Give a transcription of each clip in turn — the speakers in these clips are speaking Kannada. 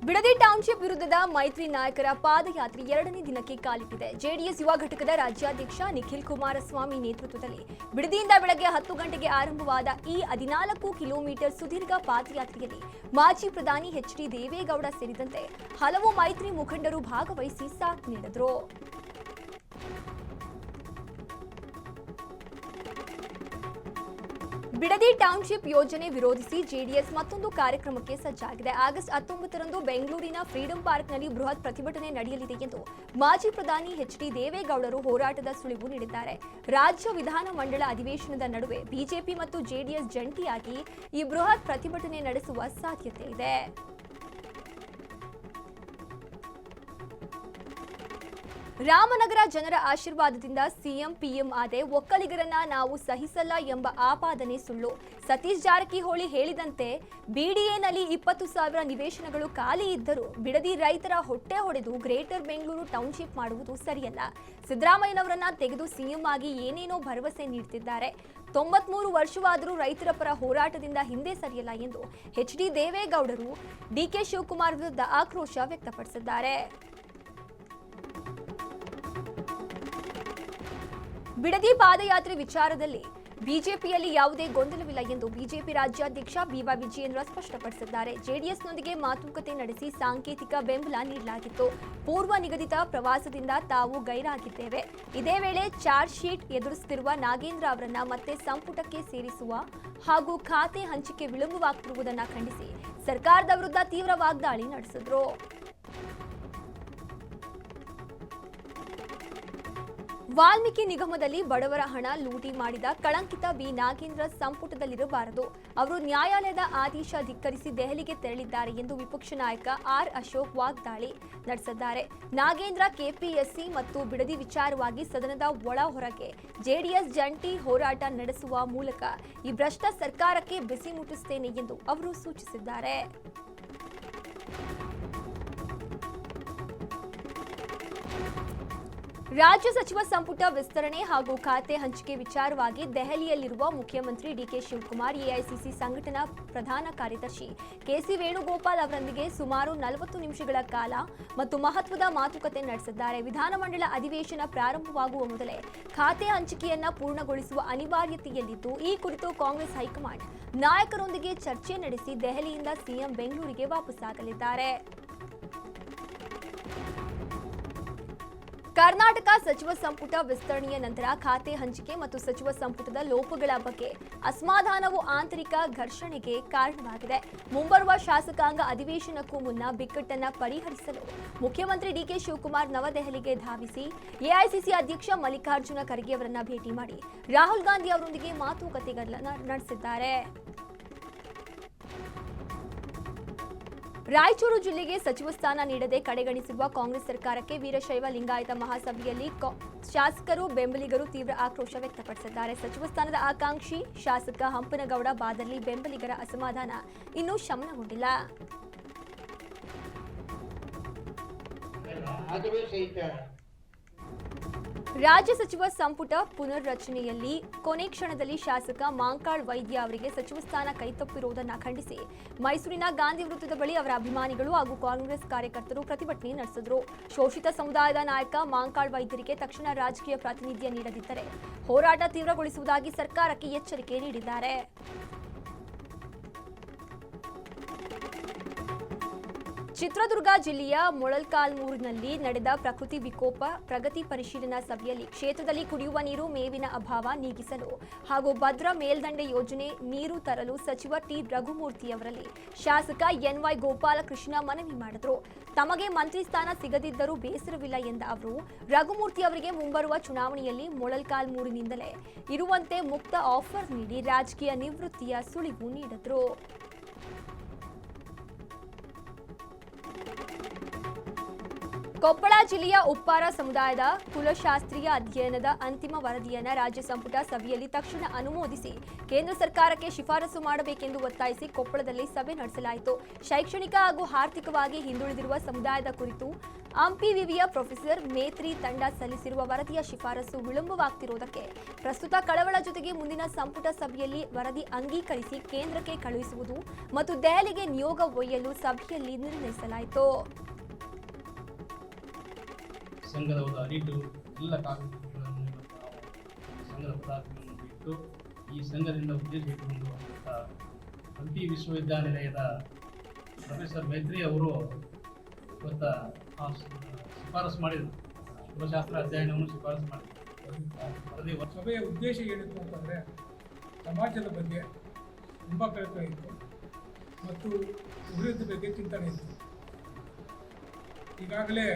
ಬಿಡದಿ ಟೌನ್ಶಿಪ್ ವಿರುದ್ಧದ ಮೈತ್ರಿ ನಾಯಕರ ಪಾದಯಾತ್ರೆ ಎರಡನೇ ದಿನಕ್ಕೆ ಕಾಲಿಟ್ಟಿದೆ. ಜೆಡಿಎಸ್ ಯುವ ಘಟಕದ ರಾಜ್ಯಾಧ್ಯಕ್ಷ ನಿಖಿಲ್ ಕುಮಾರಸ್ವಾಮಿ ನೇತೃತ್ವದಲ್ಲಿ ಬಿಡದಿಯಿಂದ ಬೆಳಗ್ಗೆ 10 ಗಂಟೆಗೆ ಆರಂಭವಾದ ಈ 14 ಕಿಲೋಮೀಟರ್ ಸುದೀರ್ಘ ಪಾದಯಾತ್ರೆಯಲ್ಲಿ ಮಾಜಿ ಪ್ರಧಾನಿ ಎಚ್.ಡಿ. ದೇವೇಗೌಡ ಸೇರಿದಂತೆ ಹಲವು ಮೈತ್ರಿ ಮುಖಂಡರು ಭಾಗವಹಿಸಿ ಸಾಥ್ ನೀಡಿದರು. ಬಿಡದಿ ಟೌನ್ಶಿಪ್ ಯೋಜನೆ ವಿರೋಧಿಸಿ ಜೆಡಿಎಸ್ ಮತ್ತೊಂದು ಕಾರ್ಯಕ್ರಮಕ್ಕೆ ಸಜ್ಜಾಗಿದೆ. ಆಗಸ್ಟ್ 19ರಂದು ಬೆಂಗಳೂರಿನ ಫ್ರೀಡಂ ಪಾರ್ಕ್ನಲ್ಲಿ ಬೃಹತ್ ಪ್ರತಿಭಟನೆ ನಡೆಯಲಿದೆ ಎಂದು ಮಾಜಿ ಪ್ರಧಾನಿ ಎಚ್.ಡಿ. ದೇವೇಗೌಡರು ಹೋರಾಟದ ಸುಳಿವು ನೀಡಿದ್ದಾರೆ. ರಾಜ್ಯ ವಿಧಾನಮಂಡಲ ಅಧಿವೇಶನದ ನಡುವೆ ಬಿಜೆಪಿ ಮತ್ತು ಜೆಡಿಎಸ್ ಜಂಟಿಯಾಗಿ ಈ ಬೃಹತ್ ಪ್ರತಿಭಟನೆ ನಡೆಸುವ ಸಾಧ್ಯತೆ ಇದೆ. ರಾಮನಗರ ಜನರ ಆಶೀರ್ವಾದದಿಂದ ಸಿಎಂ ಪಿಎಂ ಆದೆ, ಒಕ್ಕಲಿಗರನ್ನ ನಾವು ಸಹಿಸಲ್ಲ ಎಂಬ ಆಪಾದನೆ ಸುಳ್ಳು. ಸತೀಶ್ ಜಾರಕಿಹೊಳಿ ಹೇಳಿದಂತೆ ಬಿಡಿಎನಲ್ಲಿ 20,000 ನಿವೇಶನಗಳು ಖಾಲಿ ಇದ್ದರೂ ಬಿಡದಿ ರೈತರ ಹೊಟ್ಟೆ ಹೊಡೆದು ಗ್ರೇಟರ್ ಬೆಂಗಳೂರು ಟೌನ್ಶಿಪ್ ಮಾಡುವುದು ಸರಿಯಲ್ಲ. ಸಿದ್ದರಾಮಯ್ಯನವರನ್ನ ತೆಗೆದು ಸಿಎಂ ಆಗಿ ಏನೇನೋ ಭರವಸೆ ನೀಡುತ್ತಿದ್ದಾರೆ. 93 ವರ್ಷವಾದರೂ ರೈತರ ಪರ ಹೋರಾಟದಿಂದ ಹಿಂದೆ ಸರಿಯಲ್ಲ ಎಂದು ಎಚ್.ಡಿ. ದೇವೇಗೌಡರು ಡಿಕೆ ಶಿವಕುಮಾರ್ ವಿರುದ್ಧ ಆಕ್ರೋಶ ವ್ಯಕ್ತಪಡಿಸಿದ್ದಾರೆ. ಬಿಡದಿ ಪಾದಯಾತ್ರೆ ವಿಚಾರದಲ್ಲಿ ಬಿಜೆಪಿಯಲ್ಲಿ ಯಾವುದೇ ಗೊಂದಲವಿಲ್ಲ ಎಂದು ಬಿಜೆಪಿ ರಾಜ್ಯಾಧ್ಯಕ್ಷ ಬಿ.ವೈ. ವಿಜಯೇಂದ್ರ ಸ್ಪಷ್ಟಪಡಿಸಿದ್ದಾರೆ. ಜೆಡಿಎಸ್ನೊಂದಿಗೆ ಮಾತುಕತೆ ನಡೆಸಿ ಸಾಂಕೇತಿಕ ಬೆಂಬಲ ನೀಡಲಾಗಿತ್ತು. ಪೂರ್ವ ನಿಗದಿತ ಪ್ರವಾಸದಿಂದ ತಾವು ಗೈರಾಗಿದ್ದೇವೆ. ಇದೇ ವೇಳೆ ಚಾರ್ಜ್ ಶೀಟ್ ಎದುರಿಸುತ್ತಿರುವ ನಾಗೇಂದ್ರ ಅವರನ್ನ ಮತ್ತೆ ಸಂಪುಟಕ್ಕೆ ಸೇರಿಸುವ ಹಾಗೂ ಖಾತೆ ಹಂಚಿಕೆ ವಿಳಂಬವಾಗುತ್ತಿರುವುದನ್ನು ಖಂಡಿಸಿ ಸರ್ಕಾರದ ವಿರುದ್ಧ ತೀವ್ರ ವಾಗ್ದಾಳಿ ನಡೆಸಿದರು. ವಾಲ್ಮೀಕಿ ನಿಗಮದಲ್ಲಿ ಬಡವರ ಹಣ ಲೂಟಿ ಮಾಡಿದ ಕಳಂಕಿತ ಬಿ ನಾಗೇಂದ್ರ ಸಂಪುಟದಲ್ಲಿರಬಾರದು. ಅವರು ನ್ಯಾಯಾಲಯದ ಆದೇಶ ಧಿಕ್ಕರಿಸಿ ದೆಹಲಿಗೆ ತೆರಳಿದ್ದಾರೆ ಎಂದು ವಿಪಕ್ಷ ನಾಯಕ ಆರ್ ಅಶೋಕ್ ವಾಗ್ದಾಳಿ ನಡೆಸಿದ್ದಾರೆ. ನಾಗೇಂದ್ರ ಕೆಪಿಎಸ್ಸಿ ಮತ್ತು ಬಿಡದಿ ವಿಚಾರವಾಗಿ ಸದನದ ಒಳ ಹೊರಗೆ ಜೆಡಿಎಸ್ ಜಂಟಿ ಹೋರಾಟ ನಡೆಸುವ ಮೂಲಕ ಈ ಭ್ರಷ್ಟ ಸರ್ಕಾರಕ್ಕೆ ಬಿಸಿ ಮುಟ್ಟಿಸುತ್ತೇನೆ ಎಂದು ಅವರು ಸೂಚಿಸಿದ್ದಾರೆ. ರಾಜ್ಯ ಸಚಿವ ಸಂಪುಟ ವಿಸ್ತರಣೆ ಹಾಗೂ ಖಾತೆ ಹಂಚಿಕೆ ವಿಚಾರವಾಗಿ ದೆಹಲಿಯಲ್ಲಿರುವ ಮುಖ್ಯಮಂತ್ರಿ ಡಿಕೆ ಶಿವಕುಮಾರ್ ಎಐಸಿಸಿ ಸಂಘಟನಾ ಪ್ರಧಾನ ಕಾರ್ಯದರ್ಶಿ ಕೆಸಿ ವೇಣುಗೋಪಾಲ್ ಅವರೊಂದಿಗೆ ಸುಮಾರು 40 ನಿಮಿಷಗಳ ಕಾಲ ಮತ್ತು ಮಹತ್ವದ ಮಾತುಕತೆ ನಡೆಸಿದ್ದಾರೆ. ವಿಧಾನಮಂಡಲ ಅಧಿವೇಶನ ಪ್ರಾರಂಭವಾಗುವ ಮೊದಲೇ ಖಾತೆ ಹಂಚಿಕೆಯನ್ನ ಪೂರ್ಣಗೊಳಿಸುವ ಅನಿವಾರ್ಯತೆಯಲ್ಲಿದ್ದು, ಈ ಕುರಿತು ಕಾಂಗ್ರೆಸ್ ಹೈಕಮಾಂಡ್ ನಾಯಕರೊಂದಿಗೆ ಚರ್ಚೆ ನಡೆಸಿ ದೆಹಲಿಯಿಂದ ಸಿಎಂ ಬೆಂಗಳೂರಿಗೆ ವಾಪಸ್ಸಾಗಲಿದ್ದಾರೆ. ಕರ್ನಾಟಕ ಸಚಿವ ಸಂಪುಟ ವಿಸ್ತರಣೆಯ ನಂತರ ಖಾತೆ ಹಂಚಿಕೆ ಮತ್ತು ಸಚಿವ ಸಂಪುಟದ ಲೋಪಗಳ ಬಗ್ಗೆ ಅಸಮಾಧಾನವು ಆಂತರಿಕ ಘರ್ಷಣೆಗೆ ಕಾರಣವಾಗಿದೆ. ಮುಂಬರುವ ಶಾಸಕಾಂಗ ಅಧಿವೇಶನಕ್ಕೂ ಮುನ್ನ ಬಿಕ್ಕಟ್ಟನ್ನು ಪರಿಹರಿಸಲು ಮುಖ್ಯಮಂತ್ರಿ ಡಿಕೆ ಶಿವಕುಮಾರ್ ನವದೆಹಲಿಗೆ ಧಾವಿಸಿ ಎಐಸಿಸಿ ಅಧ್ಯಕ್ಷ ಮಲ್ಲಿಕಾರ್ಜುನ ಖರ್ಗೆ ಅವರನ್ನ ಭೇಟಿ ಮಾಡಿ ರಾಹುಲ್ ಗಾಂಧಿ ಅವರೊಂದಿಗೆ ಮಾತುಕತೆಗಳನ್ನು ನಡೆಸಿದ್ದಾರೆ. ರಾಯಚೂರು ಜಿಲ್ಲೆಗೆ ಸಚಿವ ಸ್ಥಾನ ನೀಡದೆ ಕಡೆಗಣಿಸಿರುವ ಕಾಂಗ್ರೆಸ್ ಸರ್ಕಾರಕ್ಕೆ ವೀರಶೈವ ಲಿಂಗಾಯತ ಮಹಾಸಭೆಯಲ್ಲಿ ಶಾಸಕರು ಬೆಂಬಲಿಗರು ತೀವ್ರ ಆಕ್ರೋಶ ವ್ಯಕ್ತಪಡಿಸಿದ್ದಾರೆ. ಸಚಿವ ಸ್ಥಾನದ ಆಕಾಂಕ್ಷಿ ಶಾಸಕ ಹಂಪನಗೌಡ ಬಾದರ್ಲಿ ಬೆಂಬಲಿಗರ ಅಸಮಾಧಾನ ಇನ್ನೂ ಶಮನಗೊಂಡಿಲ್ಲ. ರಾಜ್ಯ ಸಚಿವ ಸಂಪುಟ ಪುನರ್ರಚನೆಯಲ್ಲಿ ಕೊನೆ ಕ್ಷಣದಲ್ಲಿ ಶಾಸಕ ಮಾಂಕಾಳ್ ವೈದ್ಯ ಅವರಿಗೆ ಸಚಿವ ಸ್ಥಾನ ಕೈತಪ್ಪಿರುವುದನ್ನು ಖಂಡಿಸಿ ಮೈಸೂರಿನ ಗಾಂಧಿ ವೃತ್ತದ ಬಳಿ ಅವರ ಅಭಿಮಾನಿಗಳು ಹಾಗೂ ಕಾಂಗ್ರೆಸ್ ಕಾರ್ಯಕರ್ತರು ಪ್ರತಿಭಟನೆ ನಡೆಸಿದರು. ಶೋಷಿತ ಸಮುದಾಯದ ನಾಯಕ ಮಾಂಕಾಳ್ ವೈದ್ಯರಿಗೆ ತಕ್ಷಣ ರಾಜಕೀಯ ಪ್ರಾತಿನಿಧ್ಯ ನೀಡದಿದ್ದರೆ ಹೋರಾಟ ತೀವ್ರಗೊಳಿಸುವುದಾಗಿ ಸರ್ಕಾರಕ್ಕೆ ಎಚ್ಚರಿಕೆ ನೀಡಿದ್ದಾರೆ. ಚಿತ್ರದುರ್ಗ ಜಿಲ್ಲೆಯ ಮೊಳಕಾಲ್ಮೂರಿನಲ್ಲಿ ನಡೆದ ಪ್ರಕೃತಿ ವಿಕೋಪ ಪ್ರಗತಿ ಪರಿಶೀಲನಾ ಸಭೆಯಲ್ಲಿ ಕ್ಷೇತ್ರದಲ್ಲಿ ಕುಡಿಯುವ ನೀರು, ಮೇವಿನ ಅಭಾವ ನೀಗಿಸಲು ಹಾಗೂ ಭದ್ರಾ ಮೇಲ್ದಂಡೆ ಯೋಜನೆ ನೀರು ತರಲು ಸಚಿವ ಟಿ. ರಘುಮೂರ್ತಿ ಅವರಲ್ಲಿ ಶಾಸಕ ಎನ್.ವೈ. ಗೋಪಾಲಕೃಷ್ಣ ಮನವಿ ಮಾಡಿದರು. ತಮಗೆ ಮಂತ್ರಿ ಸ್ಥಾನ ಸಿಗದಿದ್ದರೂ ಬೇಸರವಿಲ್ಲ ಎಂದ ಅವರು ರಘುಮೂರ್ತಿ ಅವರಿಗೆ ಮುಂಬರುವ ಚುನಾವಣೆಯಲ್ಲಿ ಮೊಳಕಾಲ್ಮೂರಿನಿಂದಲೇ ಇರುವಂತೆ ಮುಕ್ತ ಆಫರ್ ನೀಡಿ ರಾಜಕೀಯ ನಿವೃತ್ತಿಯ ಸುಳಿವು ನೀಡಿದರು. ಕೊಪ್ಪಳ ಜಿಲ್ಲೆಯ ಉಪ್ಪಾರ ಸಮುದಾಯದ ಕುಲಶಾಸ್ತ್ರೀಯ ಅಧ್ಯಯನದ ಅಂತಿಮ ವರದಿಯನ್ನು ರಾಜ್ಯ ಸಂಪುಟ ಸಭೆಯಲ್ಲಿ ತಕ್ಷಣ ಅನುಮೋದಿಸಿ ಕೇಂದ್ರ ಸರ್ಕಾರಕ್ಕೆ ಶಿಫಾರಸು ಮಾಡಬೇಕೆಂದು ಒತ್ತಾಯಿಸಿ ಕೊಪ್ಪಳದಲ್ಲಿ ಸಭೆ ನಡೆಸಲಾಯಿತು. ಶೈಕ್ಷಣಿಕ ಹಾಗೂ ಆರ್ಥಿಕವಾಗಿ ಹಿಂದುಳಿದಿರುವ ಸಮುದಾಯದ ಕುರಿತು ಹಂಪಿ ವಿವಿಯ ಪ್ರೊಫೆಸರ್ ಮೇತ್ರಿ ತಂಡ ಸಲ್ಲಿಸಿರುವ ವರದಿಯ ಶಿಫಾರಸು ವಿಳಂಬವಾಗುತ್ತಿರುವುದಕ್ಕೆ ಪ್ರಸ್ತುತ ಕಳವಳ ಜೊತೆಗೆ ಮುಂದಿನ ಸಂಪುಟ ಸಭೆಯಲ್ಲಿ ವರದಿ ಅಂಗೀಕರಿಸಿ ಕೇಂದ್ರಕ್ಕೆ ಕಳುಹಿಸುವುದು ಮತ್ತು ದೆಹಲಿಗೆ ನಿಯೋಗ ಒಯ್ಯಲು ಸಭೆಯಲ್ಲಿ ನಿರ್ಣಯಿಸಲಾಯಿತು. ಸಂಘದ ಅಡಿಟು ಎಲ್ಲ ಕಾಗದಗಳನ್ನು ಸಂಘದ ಪದಾರ್ಥಗಳನ್ನು ಬಿಟ್ಟು ಈ ಸಂಘದಿಂದ ಉದ್ದೇಶ ಇಟ್ಟುಕೊಂಡು ಹಂಪಿ ವಿಶ್ವವಿದ್ಯಾನಿಲಯದ ಪ್ರೊಫೆಸರ್ ಮೈತ್ರಿ ಅವರು ಇವತ್ತು ಶಿಫಾರಸು ಮಾಡಿದರು. ಶಿವಶಾಸ್ತ್ರ ಅಧ್ಯಯನವನ್ನು ಶಿಫಾರಸು ಮಾಡಿದರು. ಸಭೆಯ ಉದ್ದೇಶ ಏನಿತ್ತು ಅಂತಂದರೆ ಸಮಾಜದ ಬಗ್ಗೆ ತುಂಬ ಕಳಕಳಿ ಇತ್ತು ಮತ್ತು ಅಭಿವೃದ್ಧಿ ಬಗ್ಗೆ ಚಿಂತನೆ ಇತ್ತು. ಈಗಾಗಲೇ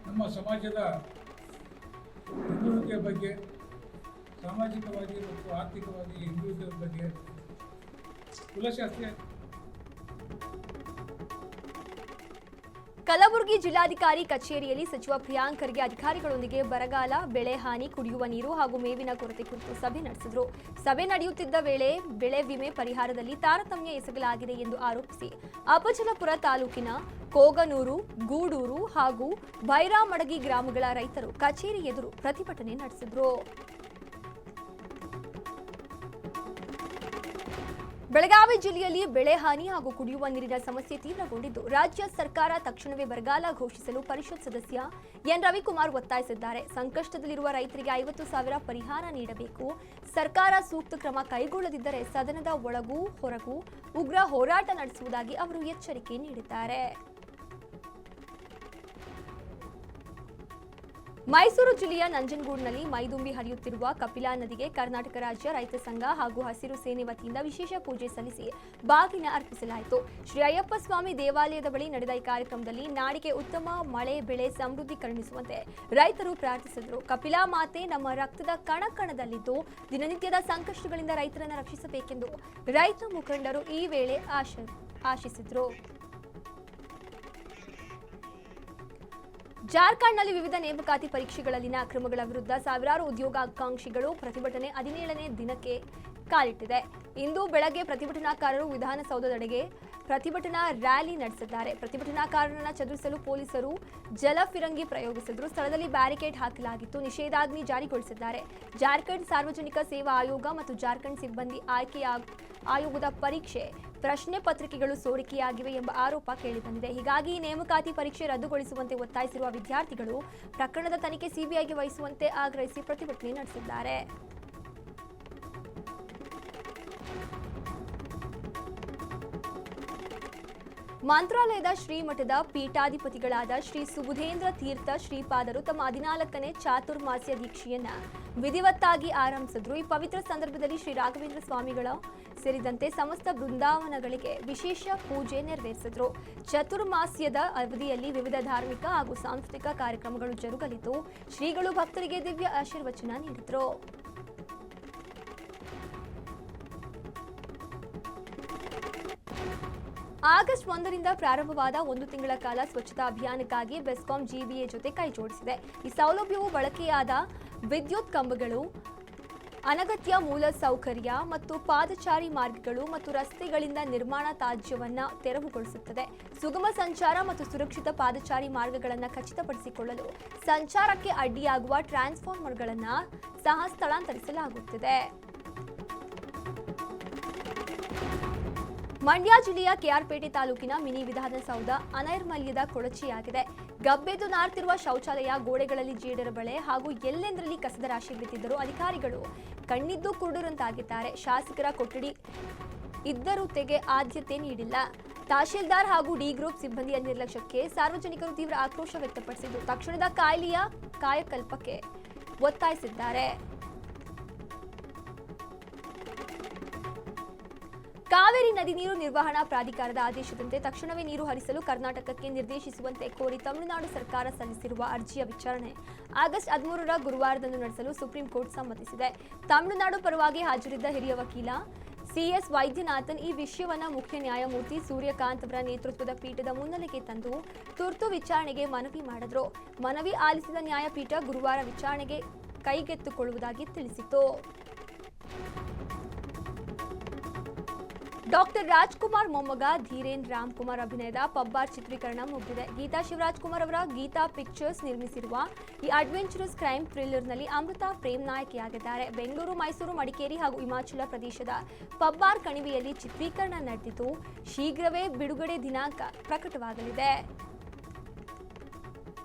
ನಮ್ಮ ಸಮಾಜದ ಹಿಂದುಳಿಕೆಯ ಬಗ್ಗೆ, ಸಾಮಾಜಿಕವಾಗಿ ಮತ್ತು ಆರ್ಥಿಕವಾಗಿ ಹಿಂದುಳಿದ ಬಗ್ಗೆ ಕುಲಶಾಸ್ತ್ರೀಯ ಕಲಬುರಗಿ ಜಿಲ್ಲಾಧಿಕಾರಿ ಕಚೇರಿಯಲ್ಲಿ ಸಚಿವ ಪ್ರಿಯಾಂಕ್ ಖರ್ಗೆ ಅಧಿಕಾರಿಗಳೊಂದಿಗೆ ಬರಗಾಲ, ಬೆಳೆ ಹಾನಿ, ಕುಡಿಯುವ ನೀರು ಹಾಗೂ ಮೇವಿನ ಕೊರತೆ ಕುರಿತು ಸಭೆ ನಡೆಸಿದರು. ಸಭೆ ನಡೆಯುತ್ತಿದ್ದ ವೇಳೆ ಬೆಳೆ ವಿಮೆ ಪರಿಹಾರದಲ್ಲಿ ತಾರತಮ್ಯ ಎಸಗಲಾಗಿದೆ ಎಂದು ಆರೋಪಿಸಿ ಅಫಜಲಪುರ ತಾಲೂಕಿನ ಕೋಗನೂರು, ಗೂಡೂರು ಹಾಗೂ ಭೈರಾಮಡಗಿ ಗ್ರಾಮಗಳ ರೈತರು ಕಚೇರಿ ಎದುರು ಪ್ರತಿಭಟನೆ ನಡೆಸಿದರು. ಬೆಳಗಾವಿ ಜಿಲ್ಲೆಯಲ್ಲಿ ಬೆಳೆ ಹಾನಿ ಹಾಗೂ ಕುಡಿಯುವ ನೀರಿನ ಸಮಸ್ಯೆ ತೀವ್ರಗೊಂಡಿದ್ದು, ರಾಜ್ಯ ಸರ್ಕಾರ ತಕ್ಷಣವೇ ಬರಗಾಲ ಘೋಷಿಸಲು ಪರಿಷತ್ ಸದಸ್ಯ ಎನ್ ರವಿಕುಮಾರ್ ಒತ್ತಾಯಿಸಿದ್ದಾರೆ. ಸಂಕಷ್ಟದಲ್ಲಿರುವ ರೈತರಿಗೆ 50,000 ಪರಿಹಾರ ನೀಡಬೇಕು. ಸರ್ಕಾರ ಸೂಕ್ತ ಕ್ರಮ ಕೈಗೊಳ್ಳದಿದ್ದರೆ ಸದನದ ಒಳಗೂ ಹೊರಗೂ ಉಗ್ರ ಹೋರಾಟ ನಡೆಸುವುದಾಗಿ ಅವರು ಎಚ್ಚರಿಕೆ ನೀಡಿದ್ದಾರೆ. ಮೈಸೂರು ಜಿಲ್ಲೆಯ ನಂಜನಗೂಡಿನಲ್ಲಿ ಮೈದುಂಬಿ ಹರಿಯುತ್ತಿರುವ ಕಪಿಲಾ ನದಿಗೆ ಕರ್ನಾಟಕ ರಾಜ್ಯ ರೈತ ಸಂಘ ಹಾಗೂ ಹಸಿರು ಸೇನೆ ವತಿಯಿಂದ ವಿಶೇಷ ಪೂಜೆ ಸಲ್ಲಿಸಿ ಬಾಗಿನ ಅರ್ಪಿಸಲಾಯಿತು. ಶ್ರೀ ಅಯ್ಯಪ್ಪ ಸ್ವಾಮಿ ದೇವಾಲಯದ ಬಳಿ ನಡೆದ ಈ ಕಾರ್ಯಕ್ರಮದಲ್ಲಿ ನಾಡಿಗೆ ಉತ್ತಮ ಮಳೆ, ಬೆಳೆ, ಸಮೃದ್ಧಿ ಕರುಣಿಸುವಂತೆ ರೈತರು ಪ್ರಾರ್ಥಿಸಿದರು. ಕಪಿಲಾ ಮಾತೆ ನಮ್ಮ ರಕ್ತದ ಕಣಕಣದಲ್ಲಿದ್ದು ದಿನನಿತ್ಯದ ಸಂಕಷ್ಟಗಳಿಂದ ರೈತರನ್ನು ರಕ್ಷಿಸಬೇಕೆಂದು ರೈತ ಮುಖಂಡರು ಈ ವೇಳೆ ಆಶಿಸಿದರು. ಜಾರ್ಖಂಡ್ನಲ್ಲಿ ವಿವಿಧ ನೇಮಕಾತಿ ಪರೀಕ್ಷೆಗಳಲ್ಲಿನ ಅಕ್ರಮಗಳ ವಿರುದ್ಧ ಸಾವಿರಾರು ಉದ್ಯೋಗಾಕಾಂಕ್ಷಿಗಳು ಪ್ರತಿಭಟನೆ 17ನೇ ದಿನಕ್ಕೆ ಕಾಲಿಟ್ಟಿದೆ. ಇಂದು ಬೆಳಗ್ಗೆ ಪ್ರತಿಭಟನಾಕಾರರು ವಿಧಾನಸೌಧದೆಡೆಗೆ ಪ್ರತಿಭಟನಾ ರ್ಯಾಲಿ ನಡೆಸಿದ್ದಾರೆ. ಪ್ರತಿಭಟನಾಕಾರರನ್ನು ಚದುರಿಸಲು ಪೊಲೀಸರು ಜಲಫಿರಂಗಿ ಪ್ರಯೋಗಿಸಿದ್ರು. ಸ್ಥಳದಲ್ಲಿ ಬ್ಯಾರಿಕೇಡ್ ಹಾಕಲಾಗಿತ್ತು. ನಿಷೇಧಾಜ್ಞೆ ಜಾರಿಗೊಳಿಸಿದ್ದಾರೆ. ಜಾರ್ಖಂಡ್ ಸಾರ್ವಜನಿಕ ಸೇವಾ ಆಯೋಗ ಮತ್ತು ಜಾರ್ಖಂಡ್ ಸಿಬ್ಬಂದಿ ಆಯ್ಕೆ ಆಯೋಗದ ಪರೀಕ್ಷೆ ಪ್ರಶ್ನೆ ಪತ್ರಿಕೆಗಳು ಸೋರಿಕೆಯಾಗಿವೆ ಎಂಬ ಆರೋಪ ಕೇಳಿಬಂದಿದೆ. ಹೀಗಾಗಿ ಈ ನೇಮಕಾತಿ ಪರೀಕ್ಷೆ ರದ್ದುಗೊಳಿಸುವಂತೆ ಒತ್ತಾಯಿಸಿರುವ ವಿದ್ಯಾರ್ಥಿಗಳು ಪ್ರಕರಣದ ತನಿಖೆ ಸಿಬಿಐಗೆ ವಹಿಸುವಂತೆ ಆಗ್ರಹಿಸಿ ಪ್ರತಿಭಟನೆ ನಡೆಸಿದ್ದಾರೆ. ಮಂತ್ರಾಲಯದ ಶ್ರೀಮಠದ ಪೀಠಾಧಿಪತಿಗಳಾದ ಶ್ರೀ ಸುಬುಧೇಂದ್ರ ತೀರ್ಥ ಶ್ರೀಪಾದರು ತಮ್ಮ 14ನೇ ಚಾತುರ್ಮಾಸ್ಯ ದೀಕ್ಷೆಯನ್ನ ವಿಧಿವತ್ತಾಗಿ ಆರಂಭಿಸಿದ್ರು. ಈ ಪವಿತ್ರ ಸಂದರ್ಭದಲ್ಲಿ ಶ್ರೀ ರಾಘವೇಂದ್ರ ಸ್ವಾಮಿಗಳ ಸೇರಿದಂತೆ ಸಮಸ್ತ ಬೃಂದಾವನಗಳಿಗೆ ವಿಶೇಷ ಪೂಜೆ ನೆರವೇರಿಸಿದ್ರು. ಚತುರ್ಮಾಸ್ಯದ ಅವಧಿಯಲ್ಲಿ ವಿವಿಧ ಧಾರ್ಮಿಕ ಹಾಗೂ ಸಾಂಸ್ಕೃತಿಕ ಕಾರ್ಯಕ್ರಮಗಳು ಜರುಗಲಿದ್ದು, ಶ್ರೀಗಳು ಭಕ್ತರಿಗೆ ದಿವ್ಯ ಆಶೀರ್ವಚನ ನೀಡಿದ್ರು. ಆಗಸ್ಟ್ 1ರಿಂದ ಪ್ರಾರಂಭವಾದ 1 ತಿಂಗಳ ಕಾಲ ಸ್ವಚ್ಛತಾ ಅಭಿಯಾನಕ್ಕಾಗಿ ಬೆಸ್ಕಾಂ ಜಿಬಿಎ ಜೊತೆ ಕೈ ಜೋಡಿಸಿದೆ. ಈ ಸೌಲಭ್ಯವು ಬಳಕೆಯಾದ ವಿದ್ಯುತ್ ಕಂಬಗಳು, ಅನಗತ್ಯ ಮೂಲ ಸೌಕರ್ಯ ಮತ್ತು ಪಾದಚಾರಿ ಮಾರ್ಗಗಳು ಮತ್ತು ರಸ್ತೆಗಳಿಂದ ನಿರ್ಮಾಣ ತ್ಯಾಜ್ಯವನ್ನು ತೆರವುಗೊಳಿಸುತ್ತದೆ. ಸುಗಮ ಸಂಚಾರ ಮತ್ತು ಸುರಕ್ಷಿತ ಪಾದಚಾರಿ ಮಾರ್ಗಗಳನ್ನು ಖಚಿತಪಡಿಸಿಕೊಳ್ಳಲು ಸಂಚಾರಕ್ಕೆ ಅಡ್ಡಿಯಾಗುವ ಟ್ರಾನ್ಸ್ಫಾರ್ಮರ್ಗಳನ್ನು ಸಹ ಸ್ಥಳಾಂತರಿಸಲಾಗುತ್ತಿದೆ. ಮಂಡ್ಯ ಜಿಲ್ಲೆಯ ಕೆಆರ್ಪೇಟೆ ತಾಲೂಕಿನ ಮಿನಿ ವಿಧಾನಸೌಧ ಅನೈರ್ಮಲ್ಯದ ಕೊಳಚೆಯಾಗಿದೆ. ಗಬ್ಬೆದ್ದು ನಾರ್ತಿರುವ ಶೌಚಾಲಯ, ಗೋಡೆಗಳಲ್ಲಿ ಜೇಡರಬಳೆ ಹಾಗೂ ಎಲ್ಲೆಂದರಲ್ಲಿ ಕಸದ ರಾಶಿ ಬಿದ್ದಿದ್ದರೂ ಅಧಿಕಾರಿಗಳು ಕಣ್ಣಿದ್ದು ಕುರುಡರಂತಾಗಿದ್ದಾರೆ. ಶಾಸಕರ ಕೊಠಡಿ ಇದ್ದರೂ ತೆಗೆ ಆದ್ಯತೆ ನೀಡಿಲ್ಲ. ತಹಶೀಲ್ದಾರ್ ಹಾಗೂ ಡಿ ಗ್ರೂಪ್ ಸಿಬ್ಬಂದಿಯ ನಿರ್ಲಕ್ಷ್ಯಕ್ಕೆ ಸಾರ್ವಜನಿಕರು ತೀವ್ರ ಆಕ್ರೋಶ ವ್ಯಕ್ತಪಡಿಸಿದ್ದು, ತಕ್ಷಣದ ಕಾಯಿಲೆಯ ಕಾಯಕಲ್ಪಕ್ಕೆ ಒತ್ತಾಯಿಸಿದ್ದಾರೆ. ಕಾವೇರಿ ನದಿ ನೀರು ನಿರ್ವಹಣಾ ಪ್ರಾಧಿಕಾರದ ಆದೇಶದಂತೆ ತಕ್ಷಣವೇ ನೀರು ಹರಿಸಲು ಕರ್ನಾಟಕಕ್ಕೆ ನಿರ್ದೇಶಿಸುವಂತೆ ಕೋರಿ ತಮಿಳುನಾಡು ಸರ್ಕಾರ ಸಲ್ಲಿಸಿರುವ ಅರ್ಜಿಯ ವಿಚಾರಣೆ ಆಗಸ್ಟ್ 13ರ ಗುರುವಾರದಂದು ನಡೆಸಲು ಸುಪ್ರೀಂ ಕೋರ್ಟ್ ಸಮ್ಮತಿಸಿದೆ. ತಮಿಳುನಾಡು ಪರವಾಗಿ ಹಾಜರಿದ್ದ ಹಿರಿಯ ವಕೀಲ ಸಿಎಸ್ ವೈದ್ಯನಾಥನ್ ಈ ವಿಷಯವನ್ನ ಮುಖ್ಯ ನ್ಯಾಯಮೂರ್ತಿ ಸೂರ್ಯಕಾಂತ್ ಅವರ ನೇತೃತ್ವದ ಪೀಠದ ಮುನ್ನೆಲೆಗೆ ತಂದು ತುರ್ತು ವಿಚಾರಣೆಗೆ ಮನವಿ ಮಾಡಿದ್ರು. ಮನವಿ ಆಲಿಸಿದ ನ್ಯಾಯಪೀಠ ಗುರುವಾರ ವಿಚಾರಣೆಗೆ ಕೈಗೆತ್ತಿಕೊಳ್ಳುವುದಾಗಿ ತಿಳಿಸಿತು. ಡಾಕ್ಟರ್ ರಾಜ್ಕುಮಾರ್ ಮೊಮ್ಮಗ ಧೀರೇನ್ ರಾಮ್ಕುಮಾರ್ ಅಭಿನಯದ ಪಬ್ಬಾರ್ ಚಿತ್ರೀಕರಣ ಮುಗಿದಿದೆ. ಗೀತಾ ಶಿವರಾಜ್ ಕುಮಾರ್ ಅವರ ಗೀತಾ ಪಿಕ್ಚರ್ಸ್ ನಿರ್ಮಿಸಿರುವ ಈ ಅಡ್ವೆಂಚರಸ್ ಕ್ರೈಮ್ ಥ್ರಿಲ್ಲರ್ನಲ್ಲಿ ಅಮೃತಾ ಪ್ರೇಮ್ ನಾಯಕಿಯಾಗಿದ್ದಾರೆ. ಬೆಂಗಳೂರು, ಮೈಸೂರು, ಮಡಿಕೇರಿ ಹಾಗೂ ಹಿಮಾಚಲ ಪ್ರದೇಶದ ಪಬ್ಬಾರ್ ಕಣಿವೆಯಲ್ಲಿ ಚಿತ್ರೀಕರಣ ನಡೆದಿದ್ದು ಶೀಘ್ರವೇ ಬಿಡುಗಡೆ ದಿನಾಂಕ ಪ್ರಕಟವಾಗಲಿದೆ.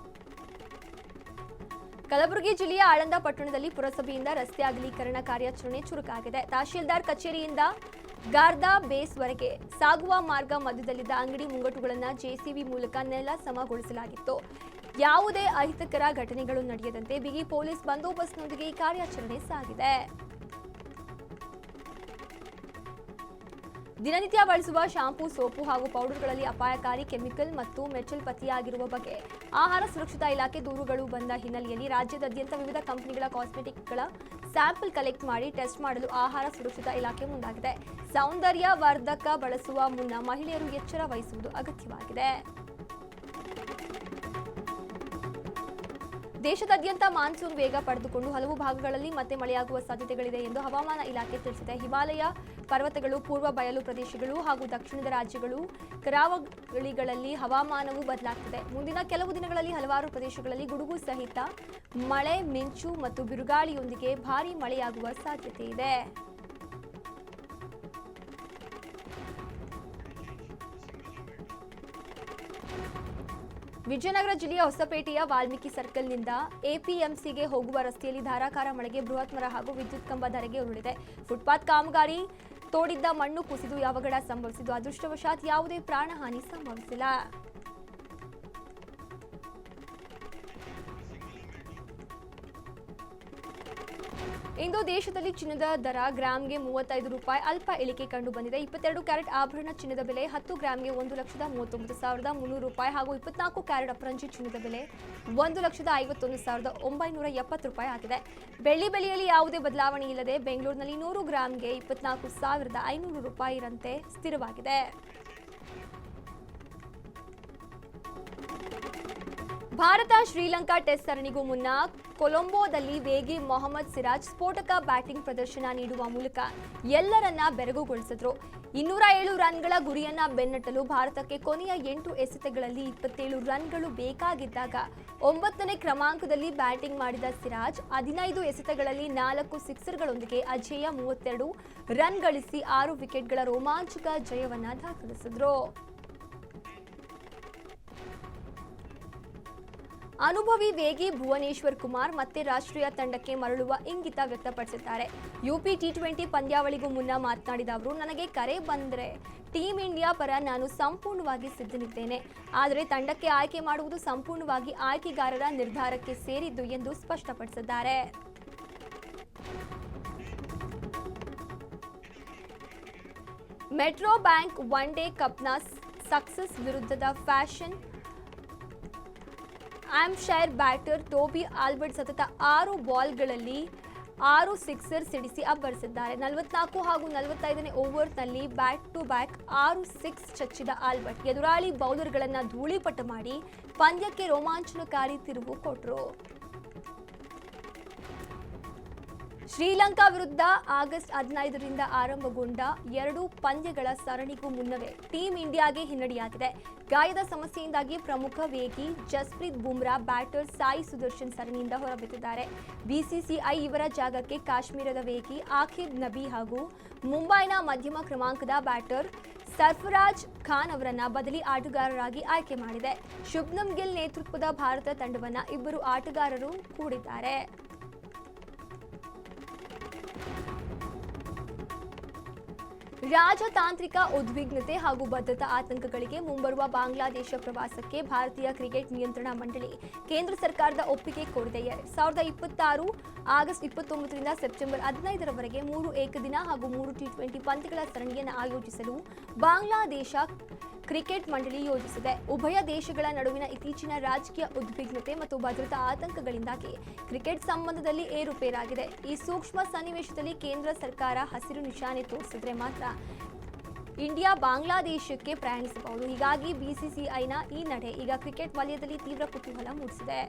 ಕಲಬುರಗಿ ಜಿಲ್ಲೆಯ ಆಳಂದ ಪಟ್ಟಣದಲ್ಲಿ ಪುರಸಭೆಯಿಂದ ರಸ್ತೆ ಅಗಲೀಕರಣ ಕಾರ್ಯಾಚರಣೆ ಚುರುಕಾಗಿದೆ. ತಹಶೀಲ್ದಾರ್ ಕಚೇರಿಯಿಂದ ಗಾರ್ದಾ ಬೇಸ್ವರೆಗೆ ಸಾಗುವ ಮಾರ್ಗ ಮಧ್ಯದಲ್ಲಿದ್ದ ಅಂಗಡಿ ಮುಂಗಟ್ಟುಗಳನ್ನು ಜೆಸಿಬಿ ಮೂಲಕ ನೆಲ ಸಮಗೊಳಿಸಲಾಗಿತ್ತು. ಯಾವುದೇ ಅಹಿತಕರ ಘಟನೆಗಳು ನಡೆಯದಂತೆ ಬಿಗಿ ಪೊಲೀಸ್ ಬಂದೋಬಸ್ತ್ನೊಂದಿಗೆ ಈ ಕಾರ್ಯಾಚರಣೆ ಸಾಗಿದೆ. ದಿನನಿತ್ಯ ಬಳಸುವ ಶಾಂಪೂ, ಸೋಪು ಹಾಗೂ ಪೌಡರ್ಗಳಲ್ಲಿ ಅಪಾಯಕಾರಿ ಕೆಮಿಕಲ್ ಮತ್ತು ಮೆಟಲ್ ಪತ್ತೆಯಾಗಿರುವ ಬಗ್ಗೆ ಆಹಾರ ಸುರಕ್ಷತಾ ಇಲಾಖೆ ದೂರುಗಳು ಬಂದ ಹಿನ್ನೆಲೆಯಲ್ಲಿ ರಾಜ್ಯದಾದ್ಯಂತ ವಿವಿಧ ಕಂಪನಿಗಳ ಕಾಸ್ಮೆಟಿಕ್ಗಳ ಸ್ಯಾಂಪಲ್ ಕಲೆಕ್ಟ್ ಮಾಡಿ ಟೆಸ್ಟ್ ಮಾಡಲು ಆಹಾರ ಸುರಕ್ಷತಾ ಇಲಾಖೆ ಮುಂದಾಗಿದೆ. ಸೌಂದರ್ಯ ವರ್ಧಕ ಬಳಸುವ ಮುನ್ನ ಮಹಿಳೆಯರು ಎಚ್ಚರ ವಹಿಸುವುದು ಅಗತ್ಯವಾಗಿದೆ. ದೇಶದಾದ್ಯಂತ ಮಾನ್ಸೂನ್ ವೇಗ ಪಡೆದುಕೊಂಡು ಹಲವು ಭಾಗಗಳಲ್ಲಿ ಮತ್ತೆ ಮಳೆಯಾಗುವ ಸಾಧ್ಯತೆಗಳಿದೆ ಎಂದು ಹವಾಮಾನ ಇಲಾಖೆ ತಿಳಿಸಿದೆ. ಹಿಮಾಲಯ ಪರ್ವತಗಳು, ಪೂರ್ವ ಬಯಲು ಪ್ರದೇಶಗಳು ಹಾಗೂ ದಕ್ಷಿಣದ ರಾಜ್ಯಗಳು, ಕರಾವಳಿಗಳಲ್ಲಿ ಹವಾಮಾನವು ಬದಲಾಗ್ತಿದೆ. ಮುಂದಿನ ಕೆಲವು ದಿನಗಳಲ್ಲಿ ಹಲವಾರು ಪ್ರದೇಶಗಳಲ್ಲಿ ಗುಡುಗು ಸಹಿತ ಮಳೆ, ಮಿಂಚು ಮತ್ತು ಬಿರುಗಾಳಿಯೊಂದಿಗೆ ಭಾರೀ ಮಳೆಯಾಗುವ ಸಾಧ್ಯತೆ ಇದೆ. ವಿಜಯನಗರ ಜಿಲ್ಲೆಯ ಹೊಸಪೇಟೆಯ ವಾಲ್ಮೀಕಿ ಸರ್ಕಲ್ನಿಂದ ಎಪಿಎಂಸಿಗೆ ಹೋಗುವ ರಸ್ತೆಯಲ್ಲಿ ಧಾರಾಕಾರ ಮಳೆಗೆ ಬೃಹತ್ ಮರ ಹಾಗೂ ವಿದ್ಯುತ್ ಕಂಬ ಧರೆಗೆ ಉರುಳಿದೆ. ಫುಟ್ಪಾತ್ ಕಾಮಗಾರಿ ತೋಡಿದ್ದ ಮಣ್ಣು ಕುಸಿದು ಅವಘಡ ಸಂಭವಿಸಿದ್ದು ಅದೃಷ್ಟವಶಾತ್ ಯಾವುದೇ ಪ್ರಾಣಹಾನಿ ಸಂಭವಿಸಿಲ್ಲ. ಇಂದು ದೇಶದಲ್ಲಿ ಚಿನ್ನದ ದರ ಗ್ರಾಂಗೆ 35 ರೂಪಾಯಿ ಅಲ್ಪ ಇಳಿಕೆ ಕಂಡು ಬಂದಿದೆ. 22 ಕ್ಯಾರೆಟ್ ಆಭರಣ ಚಿನ್ನದ ಬೆಲೆ 10 ಗ್ರಾಂಗೆ 1,39,300 ರೂಪಾಯಿ ಹಾಗೂ 24 ಕ್ಯಾರೆಟ್ ಅಪರಂಜಿ ಚಿನ್ನದ ಬೆಲೆ 1,51,970 ರೂಪಾಯಿ ಆಗಿದೆ. ಬೆಳ್ಳಿ ಬೆಲೆಯಲ್ಲಿ ಯಾವುದೇ ಬದಲಾವಣೆ ಇಲ್ಲದೆ ಬೆಂಗಳೂರಿನಲ್ಲಿ 100 ಗ್ರಾಂಗೆ 24,500 ರೂಪಾಯಿರಂತೆ ಸ್ಥಿರವಾಗಿದೆ. ಭಾರತ ಶ್ರೀಲಂಕಾ ಟೆಸ್ಟ್ ಸರಣಿಗೂ ಮುನ್ನ ಕೊಲಂಬೋದಲ್ಲಿ ವೇಗಿ ಮೊಹಮ್ಮದ್ ಸಿರಾಜ್ ಸ್ಫೋಟಕ ಬ್ಯಾಟಿಂಗ್ ಪ್ರದರ್ಶನ ನೀಡುವ ಮೂಲಕ ಎಲ್ಲರನ್ನ ಬೆರಗುಗೊಳಿಸಿದ್ರು. 207 ರನ್ಗಳ ಗುರಿಯನ್ನ ಬೆನ್ನಟ್ಟಲು ಭಾರತಕ್ಕೆ ಕೊನೆಯ 8 ಎಸೆತಗಳಲ್ಲಿ 27 ರನ್ಗಳು ಬೇಕಾಗಿದ್ದಾಗ 9ನೇ ಕ್ರಮಾಂಕದಲ್ಲಿ ಬ್ಯಾಟಿಂಗ್ ಮಾಡಿದ ಸಿರಾಜ್ 15 ಎಸೆತಗಳಲ್ಲಿ 4 ಸಿಕ್ಸರ್ಗಳೊಂದಿಗೆ ಅಜೇಯ 32 ರನ್ ಗಳಿಸಿ 6 ವಿಕೆಟ್ಗಳ ರೋಮಾಂಚಕ ಜಯವನ್ನ ದಾಖಲಿಸಿದ್ರು. ಅನುಭವಿ ವೇಗಿ ಭುವನೇಶ್ವರ್ ಕುಮಾರ್ ಮತ್ತೆ ರಾಷ್ಟ್ರೀಯ ತಂಡಕ್ಕೆ ಮರಳುವ ಇಂಗಿತ ವ್ಯಕ್ತಪಡಿಸಿದ್ದಾರೆ. ಯುಪಿ ಟಿ20 ಪಂದ್ಯಾವಳಿಗೂ ಮುನ್ನ ಮಾತನಾಡಿದ ಅವರು, ನನಗೆ ಕರೆ ಬಂದರೆ ಟೀಮ್ ಇಂಡಿಯಾ ಪರ ನಾನು ಸಂಪೂರ್ಣವಾಗಿ ಸಿದ್ಧನಿದ್ದೇನೆ. ಆದರೆ ತಂಡಕ್ಕೆ ಆಯ್ಕೆ ಮಾಡುವುದು ಸಂಪೂರ್ಣವಾಗಿ ಆಯ್ಕೆಗಾರರ ನಿರ್ಧಾರಕ್ಕೆ ಸೇರಿದ್ದು ಎಂದು ಸ್ಪಷ್ಟಪಡಿಸಿದ್ದಾರೆ. ಮೆಟ್ರೋ ಬ್ಯಾಂಕ್ ಒನ್ ಡೇ ಕಪ್ನ ಸಕ್ಸಸ್ ವಿರುದ್ಧದ ಫ್ಯಾಷನ್ ಆ್ಯಂಪ್ಶೈರ್ ಬ್ಯಾಟರ್ ಟೋಬಿ ಆಲ್ಬರ್ಟ್ ಸತತ 6 ಬಾಲ್ಗಳಲ್ಲಿ 6 ಸಿಕ್ಸರ್ ಸಿಡಿಸಿ ಅಬ್ಬರಿಸಿದ್ದಾರೆ. 44 ಹಾಗೂ 45ನೇ ಓವರ್ನಲ್ಲಿ ಬ್ಯಾಕ್ ಟು ಬ್ಯಾಕ್ 6 ಸಿಕ್ಸ್ ಚಚ್ಚಿದ ಆಲ್ಬರ್ಟ್ ಎದುರಾಳಿ ಬೌಲರ್ಗಳನ್ನು ಧೂಳಿಪಟ ಮಾಡಿ ಪಂದ್ಯಕ್ಕೆ ರೋಮಾಂಚನಕಾರಿ ತಿರುವು ಕೊಟ್ಟರು. ಶ್ರೀಲಂಕಾ ವಿರುದ್ಧ ಆಗಸ್ಟ್ 15ರಿಂದ ಆರಂಭಗೊಂಡ 2 ಪಂದ್ಯಗಳ ಸರಣಿಗೂ ಮುನ್ನವೇ ಟೀಮ್ ಇಂಡಿಯಾಗೆ ಹಿನ್ನಡೆಯಾಗಿದೆ. ಗಾಯದ ಸಮಸ್ಯೆಯಿಂದಾಗಿ ಪ್ರಮುಖ ವೇಗಿ ಜಸ್ಪ್ರೀತ್ ಬುಮ್ರಾ ಬ್ಯಾಟರ್ ಸಾಯಿ ಸುದರ್ಶನ್ ಸರಣಿಯಿಂದ ಹೊರಬಿದ್ದಿದ್ದಾರೆ. ಬಿಸಿಸಿಐ ಇವರ ಜಾಗಕ್ಕೆ ಕಾಶ್ಮೀರದ ವೇಗಿ ಆಕಿಬ್ ನಬಿ ಹಾಗೂ ಮುಂಬೈನ ಮಧ್ಯಮ ಕ್ರಮಾಂಕದ ಬ್ಯಾಟರ್ ಸರ್ಫರಾಜ್ ಖಾನ್ ಅವರನ್ನ ಬದಲಿ ಆಟಗಾರರಾಗಿ ಆಯ್ಕೆ ಮಾಡಿದೆ. ಶುಭ್ಮನ್ ಗಿಲ್ ನೇತೃತ್ವದ ಭಾರತ ತಂಡವನ್ನ ಇಬ್ಬರು ಆಟಗಾರರು ಕೂಡಿದ್ದಾರೆ. ರಾಜತಾಂತ್ರಿಕ ಉದ್ವಿಗ್ನತೆ ಹಾಗೂ ಭದ್ರತಾ ಆತಂಕಗಳಿಗೆ ಮುಂಬರುವ ಬಾಂಗ್ಲಾದೇಶ ಪ್ರವಾಸಕ್ಕೆ ಭಾರತೀಯ ಕ್ರಿಕೆಟ್ ನಿಯಂತ್ರಣ ಮಂಡಳಿ ಕೇಂದ್ರ ಸರ್ಕಾರದ ಒಪ್ಪಿಗೆ ಕೋರಿದೆ. 2026 ಆಗಸ್ಟ್ 29ರಿಂದ ಸೆಪ್ಟೆಂಬರ್ 15ರವರೆಗೆ 3 ಏಕದಿನ ಹಾಗೂ 3 ಟಿ20 ಪಂದ್ಯಗಳ ಸರಣಿಯನ್ನು ಆಯೋಜಿಸಲು ಬಾಂಗ್ಲಾದೇಶ ಕ್ರಿಕೆಟ್ ಮಂಡಳಿ ಯೋಜಿಸಿದೆ. ಉಭಯ ದೇಶಗಳ ನಡುವಿನ ಇತ್ತೀಚಿನ ರಾಜಕೀಯ ಉದ್ವಿಗ್ನತೆ ಮತ್ತು ಭದ್ರತಾ ಆತಂಕಗಳಿಂದಾಗಿ ಕ್ರಿಕೆಟ್ ಸಂಬಂಧದಲ್ಲಿ ಏರುಪೇರಾಗಿದೆ. ಈ ಸೂಕ್ಷ್ಮ ಸನ್ನಿವೇಶದಲ್ಲಿ ಕೇಂದ್ರ ಸರ್ಕಾರ ಹಸಿರು ನಿಶಾನೆ ತೋರಿಸಿದ್ರೆ ಮಾತ್ರ ಇಂಡಿಯಾ ಬಾಂಗ್ಲಾದೇಶಕ್ಕೆ ಪ್ರಯಾಣಿಸಬಹುದು. ಹೀಗಾಗಿ ಬಿಸಿಸಿಐನ ಈ ನಡೆ ಈಗ ಕ್ರಿಕೆಟ್ ವಲಯದಲ್ಲಿ ತೀವ್ರ ಕುತೂಹಲ ಮೂಡಿಸಿದೆ.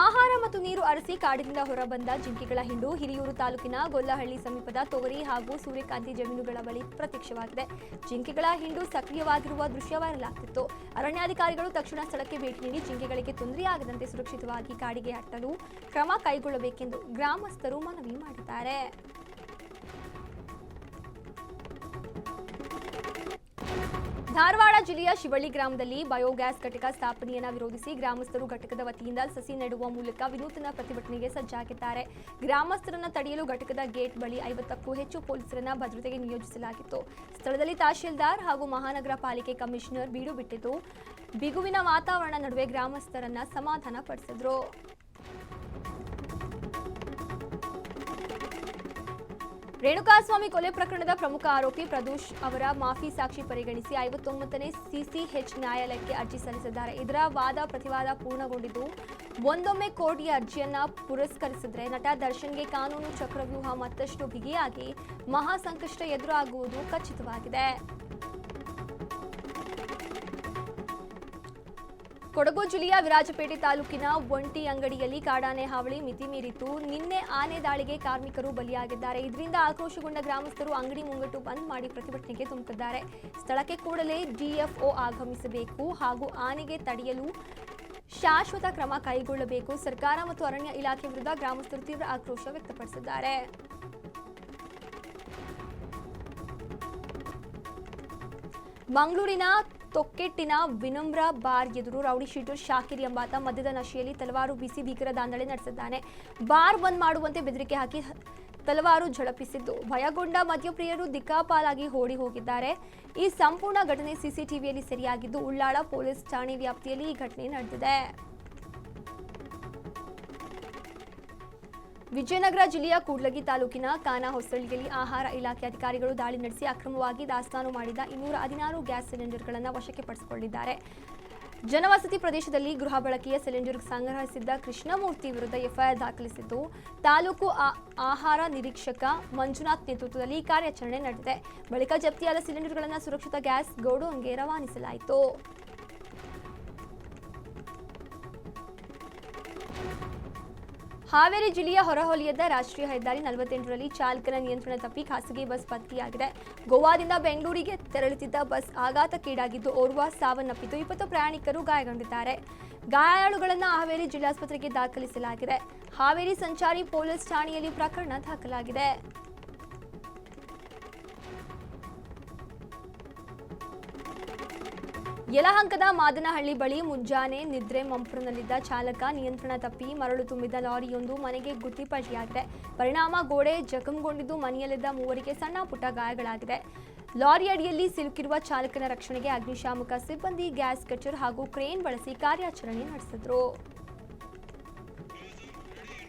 ಆಹಾರ ಮತ್ತು ನೀರು ಅರಸಿ ಕಾಡಿನಿಂದ ಹೊರಬಂದ ಜಿಂಕೆಗಳ ಹಿಂಡು ಹಿರಿಯೂರು ತಾಲೂಕಿನ ಗೊಲ್ಲಹಳ್ಳಿ ಸಮೀಪದ ತೊಗರಿ ಹಾಗೂ ಸೂರ್ಯಕಾಂತಿ ಜಮೀನುಗಳ ಬಳಿ ಪ್ರತ್ಯಕ್ಷವಾಗಿದೆ. ಜಿಂಕೆಗಳ ಹಿಂಡು ಸಕ್ರಿಯವಾಗಿರುವ ದೃಶ್ಯ ವೈರಲ್ ಆಗ್ತಿತ್ತು. ಅರಣ್ಯಾಧಿಕಾರಿಗಳು ತಕ್ಷಣ ಸ್ಥಳಕ್ಕೆ ಭೇಟಿ ನೀಡಿ ಜಿಂಕೆಗಳಿಗೆ ತೊಂದರೆಯಾಗದಂತೆ ಸುರಕ್ಷಿತವಾಗಿ ಕಾಡಿಗೆ ಅಟ್ಟಲು ಕ್ರಮ ಕೈಗೊಳ್ಳಬೇಕೆಂದು ಗ್ರಾಮಸ್ಥರು ಮನವಿ ಮಾಡಿದ್ದಾರೆ. ಧಾರವಾಡ ಜಿಲ್ಲೆಯ ಶಿವಳ್ಳಿ ಗ್ರಾಮದಲ್ಲಿ ಬಯೋಗ್ಯಾಸ್ ಘಟಕ ಸ್ಥಾಪನೆಯನ್ನು ವಿರೋಧಿಸಿ ಗ್ರಾಮಸ್ಥರು ಘಟಕದ ವತಿಯಿಂದ ಸಸಿ ನೆಡುವ ಮೂಲಕ ವಿನೂತನ ಪ್ರತಿಭಟನೆಗೆ ಸಜ್ಜಾಗಿದ್ದಾರೆ. ಗ್ರಾಮಸ್ಥರನ್ನು ತಡೆಯಲು ಘಟಕದ ಗೇಟ್ ಬಳಿ 50ಕ್ಕೂ ಹೆಚ್ಚು ಪೊಲೀಸರನ್ನ ಭದ್ರತೆಗೆ ನಿಯೋಜಿಸಲಾಗಿತ್ತು. ಸ್ಥಳದಲ್ಲಿ ತಹಶೀಲ್ದಾರ್ ಹಾಗೂ ಮಹಾನಗರ ಪಾಲಿಕೆ ಕಮಿಷನರ್ ಬೀಡು ಬಿಟ್ಟಿದ್ದು ಬಿಗುವಿನ ವಾತಾವರಣ ನಡುವೆ ಗ್ರಾಮಸ್ಥರನ್ನ ಸಮಾಧಾನ ಪಡಿಸಿದ್ರು. ರೇಣುಕಾಸ್ವಾಮಿ ಕೊಲೆ ಪ್ರಕರಣದ ಪ್ರಮುಖ ಆರೋಪಿ ಪ್ರದೋಷ್ ಅವರ ಮಾಫಿ ಸಾಕ್ಷಿ ಪರಿಗಣಿಸಿ 59ನೇ ಸಿಸಿಎಚ್ ನ್ಯಾಯಾಲಯಕ್ಕೆ ಅರ್ಜಿ ಸಲ್ಲಿಸಿದ್ದಾರೆ. ಇದರ ವಾದ ಪ್ರತಿವಾದ ಪೂರ್ಣಗೊಂಡಿದ್ದು ಒಂದೊಮ್ಮೆ ಕೋರ್ಟ್ ಈ ಅರ್ಜಿಯನ್ನ ಪುರಸ್ಕರಿಸಿದ್ರೆ ನಟ ದರ್ಶನ್ಗೆ ಕಾನೂನು ಚಕ್ರವ್ಯೂಹ ಮತ್ತಷ್ಟು ಬಿಗಿಯಾಗಿ ಮಹಾ ಸಂಕಷ್ಟ ಎದುರಾಗುವುದು ಖಚಿತವಾಗಿದೆ. ಕೊಡಗು ಜಿಲ್ಲೆಯ ವಿರಾಜಪೇಟೆ ತಾಲೂಕಿನ ಒಂಟಿ ಅಂಗಡಿಯಲ್ಲಿ ಕಾಡಾನೆ ಹಾವಳಿ ಮಿತಿ ಮೀರಿತು. ನಿನ್ನೆ ಆನೆ ದಾಳಿಗೆ ಕಾರ್ಮಿಕರು ಬಲಿಯಾಗಿದ್ದಾರೆ. ಇದರಿಂದ ಆಕ್ರೋಶಗೊಂಡ ಗ್ರಾಮಸ್ಥರು ಅಂಗಡಿ ಮುಂಗಟ್ಟು ಬಂದ್ ಮಾಡಿ ಪ್ರತಿಭಟನೆಗೆ ಧುಮುಕಿದ್ದಾರೆ. ಸ್ಥಳಕ್ಕೆ ಕೂಡಲೇ ಡಿಎಫ್ಒ ಆಗಮಿಸಬೇಕು ಹಾಗೂ ಆನೆಗೆ ತಡೆಯಲು ಶಾಶ್ವತ ಕ್ರಮ ಕೈಗೊಳ್ಳಬೇಕು. ಸರ್ಕಾರ ಮತ್ತು ಅರಣ್ಯ ಇಲಾಖೆ ವಿರುದ್ಧ ಗ್ರಾಮಸ್ಥರು ತೀವ್ರ ಆಕ್ರೋಶ ವ್ಯಕ್ತಪಡಿಸಿದ್ದಾರೆ. ಮಂಗಳೂರಿನ ತೊಕ್ಕೆಟ್ಟಿನ ವಿನಮ್ರ ಬಾರ್ ಎದುರು ರೌಡಿ ಶೀಟರ್ ಶಾಕಿರ್ ಎಂಬಾತ ಮದ್ಯದ ನಶೆಯಲ್ಲಿ ತಲವಾರು ಬಿಸಿ ಭೀಕರ ದಾಂಧಲೆ ನಡೆಸಿದ್ದಾನೆ. ಬಾರ್ ಬಂದ್ ಮಾಡುವಂತೆ ಬೆದರಿಕೆ ಹಾಕಿ ತಲವಾರು ಝಳಪಿಸಿದ್ದು ಭಯಗೊಂಡ ಮದ್ಯಪ್ರಿಯರು ದಿಕ್ಕಾಪಾಲಾಗಿ ಓಡಿ ಹೋಗಿದ್ದಾರೆ. ಈ ಸಂಪೂರ್ಣ ಘಟನೆ ಸಿಸಿಟಿವಿಯಲ್ಲಿ ಸೆರೆಯಾಗಿದ್ದು ಉಳ್ಳಾಳ ಪೊಲೀಸ್ ಠಾಣೆ ವ್ಯಾಪ್ತಿಯಲ್ಲಿ ಈ ಘಟನೆ ನಡೆದಿದೆ. ವಿಜಯನಗರ ಜಿಲ್ಲೆಯ ಕೂಡ್ಲಗಿ ತಾಲೂಕಿನ ಕಾನಹೊಸಳ್ಳಿಯಲ್ಲಿ ಆಹಾರ ಇಲಾಖೆ ಅಧಿಕಾರಿಗಳು ದಾಳಿ ನಡೆಸಿ ಅಕ್ರಮವಾಗಿ ದಾಸ್ತಾನು ಮಾಡಿದ 216 ಗ್ಯಾಸ್ ಸಿಲಿಂಡರ್ಗಳನ್ನು ವಶಕ್ಕೆ ಪಡಿಸಿಕೊಂಡಿದ್ದಾರೆ. ಜನವಸತಿ ಪ್ರದೇಶದಲ್ಲಿ ಗೃಹ ಬಳಕೆಯ ಸಿಲಿಂಡರ್ ಸಂಗ್ರಹಿಸಿದ್ದ ಕೃಷ್ಣಮೂರ್ತಿ ವಿರುದ್ಧ ಎಫ್ಐಆರ್ ದಾಖಲಿಸಿದ್ದು ತಾಲೂಕು ಆಹಾರ ನಿರೀಕ್ಷಕ ಮಂಜುನಾಥ್ ನೇತೃತ್ವದಲ್ಲಿ ಕಾರ್ಯಾಚರಣೆ ನಡೆದಿದೆ. ಬಳಿಕ ಜಪ್ತಿಯಾದ ಸಿಲಿಂಡರ್ಗಳನ್ನು ಸುರಕ್ಷಿತ ಗ್ಯಾಸ್ ಗೋಡೌನ್ಗೆ ರವಾನಿಸಲಾಯಿತು. ಹಾವೇರಿ ಜಿಲ್ಲೆಯ ಹೊರವಲಯದ ರಾಷ್ಟ್ರೀಯ ಹೆದ್ದಾರಿ 48ರಲ್ಲಿ ಚಾಲಕನ ನಿಯಂತ್ರಣ ತಪ್ಪಿ ಖಾಸಗಿ ಬಸ್ ಪಲ್ಟಿಯಾಗಿದೆ. ಗೋವಾದಿಂದ ಬೆಂಗಳೂರಿಗೆ ತೆರಳುತ್ತಿದ್ದ ಬಸ್ ಆಘಾತಕ್ಕೀಡಾಗಿದ್ದು ಓರ್ವ ಸಾವನ್ನಪ್ಪಿದ್ದು 20 ಪ್ರಯಾಣಿಕರು ಗಾಯಗೊಂಡಿದ್ದಾರೆ. ಗಾಯಾಳುಗಳನ್ನು ಹಾವೇರಿ ಜಿಲ್ಲಾಸ್ಪತ್ರೆಗೆ ದಾಖಲಿಸಲಾಗಿದೆ. ಹಾವೇರಿ ಸಂಚಾರಿ ಪೊಲೀಸ್ ಠಾಣೆಯಲ್ಲಿ ಪ್ರಕರಣ ದಾಖಲಾಗಿದೆ. ಯಲಹಂಕದ ಮಾದನಹಳ್ಳಿ ಬಳಿ ಮುಂಜಾನೆ ನಿದ್ರೆ ಮಂಪುರದಲ್ಲಿದ್ದ ಚಾಲಕ ನಿಯಂತ್ರಣ ತಪ್ಪಿ ಮರಳು ತುಂಬಿದ ಲಾರಿಯೊಂದು ಮನೆಗೆ ಗುದ್ದಿ ಪಲ್ಟಿಯಾಗಿದೆ. ಪರಿಣಾಮ ಗೋಡೆ ಜಖಂಗೊಂಡಿದ್ದು ಮನೆಯಲ್ಲಿದ್ದ ಮೂವರಿಗೆ ಸಣ್ಣ ಪುಟ್ಟ ಗಾಯಗಳಾಗಿದೆ. ಲಾರಿ ಅಡಿಯಲ್ಲಿ ಸಿಲುಕಿರುವ ಚಾಲಕನ ರಕ್ಷಣೆಗೆ ಅಗ್ನಿಶಾಮಕ ಸಿಬ್ಬಂದಿ ಗ್ಯಾಸ್ ಕಟರ್ ಹಾಗೂ ಕ್ರೇನ್ ಬಳಸಿ ಕಾರ್ಯಾಚರಣೆ ನಡೆಸಿದರು.